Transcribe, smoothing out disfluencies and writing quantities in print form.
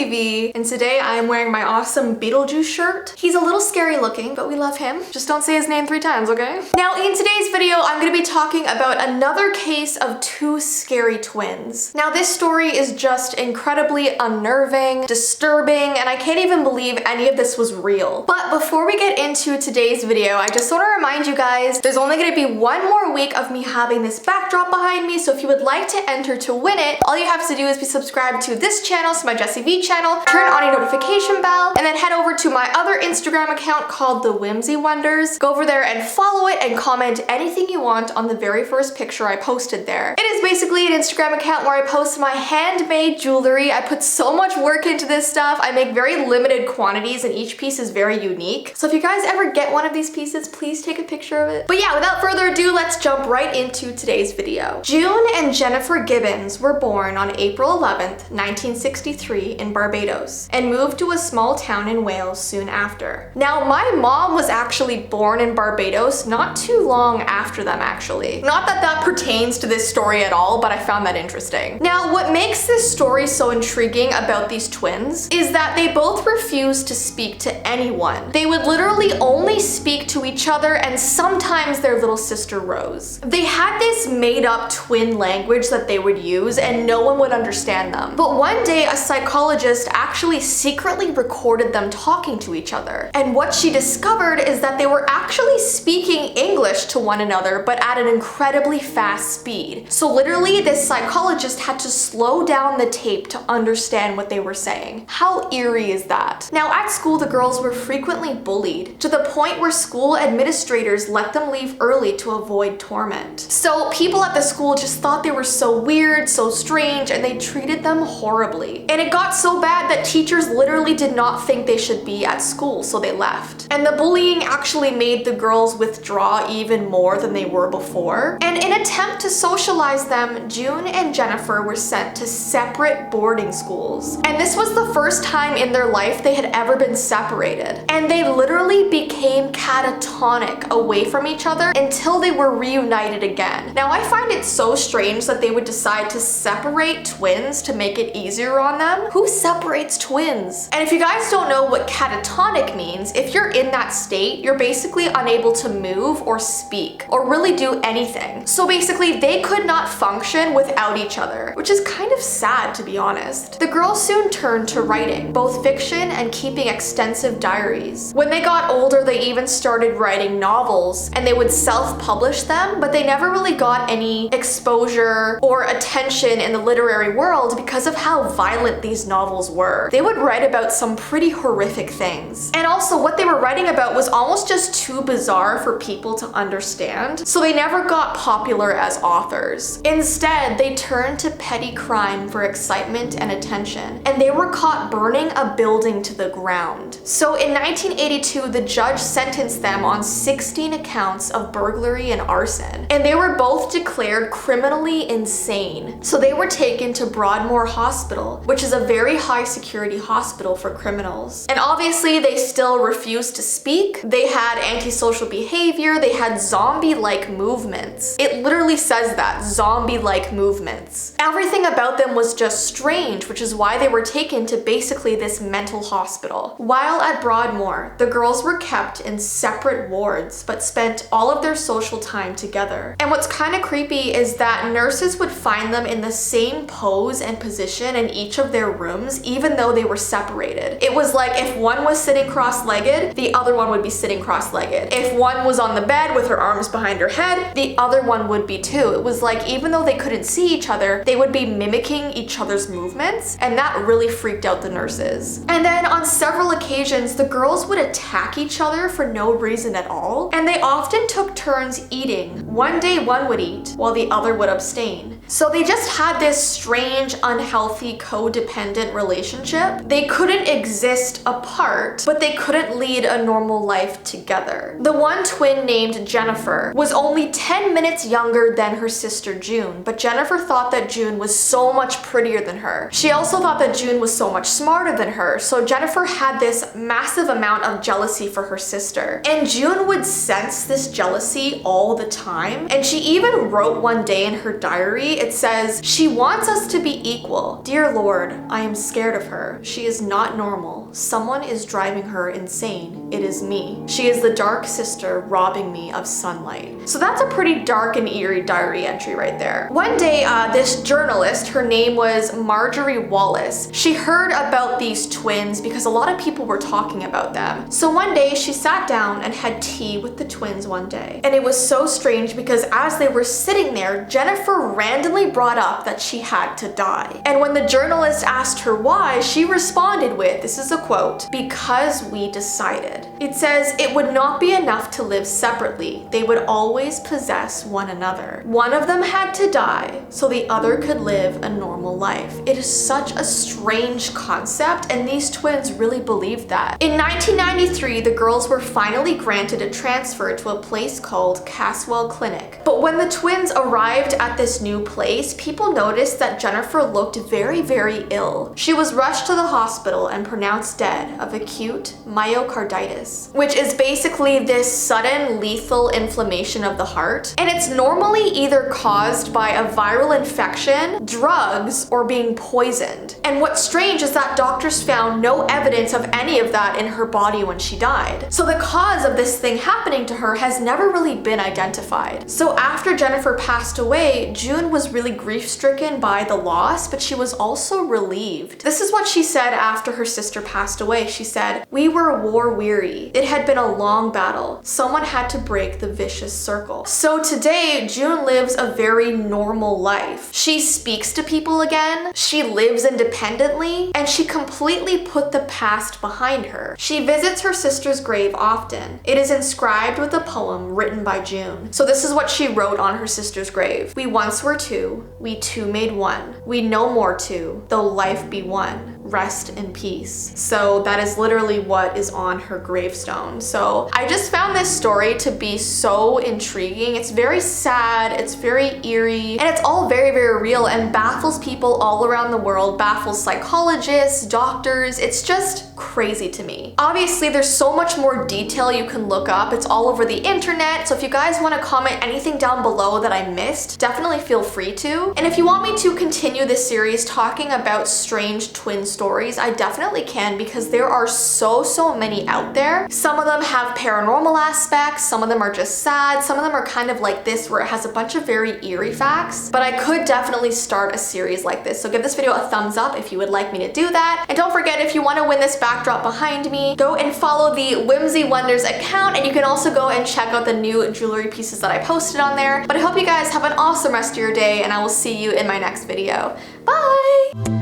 Jessii Vee, and today I am wearing my awesome Beetlejuice shirt. He's a little scary looking, but we love him. Just don't say his name 3 times, okay? Now, in today's video, I'm gonna be talking about another case of 2 scary twins. Now, this story is just incredibly unnerving, disturbing, and I can't even believe any of this was real. But before we get into today's video, I just want to remind you guys, there's only gonna be 1 more week of me having this backdrop behind me, so if you would like to enter to win it, all you have to do is be subscribed to this channel, so my Jessii Vee channel, turn on your notification bell, and then head over to my other Instagram account called The Whimsy Wonders. Go over there and follow it and comment anything you want on the very first picture I posted there. It is basically an Instagram account where I post my handmade jewelry. I put so much work into this stuff. I make very limited quantities and each piece is very unique. So if you guys ever get one of these pieces, please take a picture of it. But yeah, without further ado, let's jump right into today's video. June and Jennifer Gibbons were born on April 11th, 1963 in Barbados and moved to a small town in Wales soon after. Now, my mom was actually born in Barbados not too long after them, actually. Not that that pertains to this story at all, but I found that interesting. Now, what makes this story so intriguing about these twins is that they both refused to speak to anyone. They would literally only speak to each other and sometimes their little sister Rose. They had this made-up twin language that they would use and no one would understand them. But one day, a psychologist actually secretly recorded them talking to each other. And what she discovered is that they were actually speaking English to one another, but at an incredibly fast speed. So literally, this psychologist had to slow down the tape to understand what they were saying. How eerie is that? Now, at school, the girls were frequently bullied to the point where school administrators let them leave early to avoid torment. So people at the school just thought they were so weird, so strange, and they treated them horribly. And it got so bad that teachers literally did not think they should be at school, so they left. And the bullying actually made the girls withdraw even more than they were before. And in an attempt to socialize them, June and Jennifer were sent to separate boarding schools. And this was the first time in their life they had ever been separated. And they literally became catatonic away from each other until they were reunited again. Now, I find it so strange that they would decide to separate twins to make it easier on them. Who separates twins? And if you guys don't know what catatonic means, if you're in that state, you're basically unable to move or speak or really do anything. So basically, they could not function without each other, which is kind of sad, to be honest. The girls soon turned to writing, both fiction and keeping extensive diaries. When they got older, they even started writing novels, and they would self-publish them, but they never really got any exposure or attention in the literary world because of how violent these novels were. They would write about some pretty horrific things. And also, what they were writing about was almost just too bizarre for people to understand, so they never got popular as authors. Instead, they turned to petty crime for excitement and attention, and they were caught burning a building to the ground. So in 1982, the judge sentenced them on 16 accounts of burglary and arson, and they were both declared criminally insane. So they were taken to Broadmoor Hospital, which is a very high security hospital for criminals. And obviously, they still refused to speak. They had antisocial behavior. They had zombie-like movements. It literally says that, zombie-like movements. Everything about them was just strange, which is why they were taken to basically this mental hospital. While at Broadmoor, the girls were kept in separate wards, but spent all of their social time together. And what's kind of creepy is that nurses would find them in the same pose and position in each of their rooms, even though they were separated. It was like if one was sitting cross-legged, the other one would be sitting cross-legged. If one was on the bed with her arms behind her head, the other one would be too. It was like even though they couldn't see each other, they would be mimicking each other's movements, and that really freaked out the nurses. And then on several occasions, the girls would attack each other for no reason at all, and they often took turns eating. One day one would eat, while the other would abstain. So they just had this strange, unhealthy, codependent relationship. They couldn't exist apart, but they couldn't lead a normal life together. The one twin named Jennifer was only 10 minutes younger than her sister June, but Jennifer thought that June was so much prettier than her. She also thought that June was so much smarter than her, so Jennifer had this massive amount of jealousy for her sister. And June would sense this jealousy all the time, time. And she even wrote one day in her diary, it says, "She wants us to be equal. Dear Lord, I am scared of her. She is not normal. Someone is driving her insane. It is me. She is the dark sister robbing me of sunlight." So that's a pretty dark and eerie diary entry right there. One day, this journalist, her name was Marjorie Wallace, she heard about these twins because a lot of people were talking about them. So one day she sat down and had tea with the twins one day. And it was so strange because as they were sitting there, Jennifer randomly brought up that she had to die. And when the journalist asked her why, she responded with, this is a quote, "Because we decided." It says, "It would not be enough to live separately. They would always possess one another. One of them had to die so the other could live a normal life." It is such a strange concept, and these twins really believed that. In 1993, the girls were finally granted a transfer to a place called Caswell Clinic. But when the twins arrived at this new place, people noticed that Jennifer looked very, very ill. She was rushed to the hospital and pronounced dead of acute myocarditis, which is basically this sudden lethal inflammation of the heart. And it's normally either caused by a viral infection, drugs, or being poisoned. And what's strange is that doctors found no evidence of any of that in her body when she died. So the cause of this thing happening to her has never really been identified. So after Jennifer passed away, June was really grief-stricken by the loss, but she was also relieved. This is what she said after her sister passed away. She said, "We were war-weary. It had been a long battle. Someone had to break the vicious circle." So today, June lives a very normal life. She speaks to people again, she lives independently, and she completely put the past behind her. She visits her sister's grave often. It is inscribed with a poem written by June. So this is what she wrote on her sister's grave. "We once were two, we two made one. We no more two, though life be one. Rest in peace." So that is literally what is on her gravestone. So I just found this story to be so intriguing. It's very sad, it's very eerie, and it's all very, very real and baffles people all around the world, baffles psychologists, doctors. It's just crazy to me. Obviously, there's so much more detail you can look up. It's all over the internet. So if you guys want to comment anything down below that I missed, definitely feel free to. And if you want me to continue this series talking about strange twin stories, I definitely can, because there are so many out there. Some of them have paranormal aspects, some of them are just sad, some of them are kind of like this where it has a bunch of very eerie facts, but I could definitely start a series like this. So give this video a thumbs up if you would like me to do that. And don't forget, if you want to win this backdrop behind me, go and follow the Whimsy Wonders account, and you can also go and check out the new jewelry pieces that I posted on there. But I hope you guys have an awesome rest of your day, and I will see you in my next video. Bye!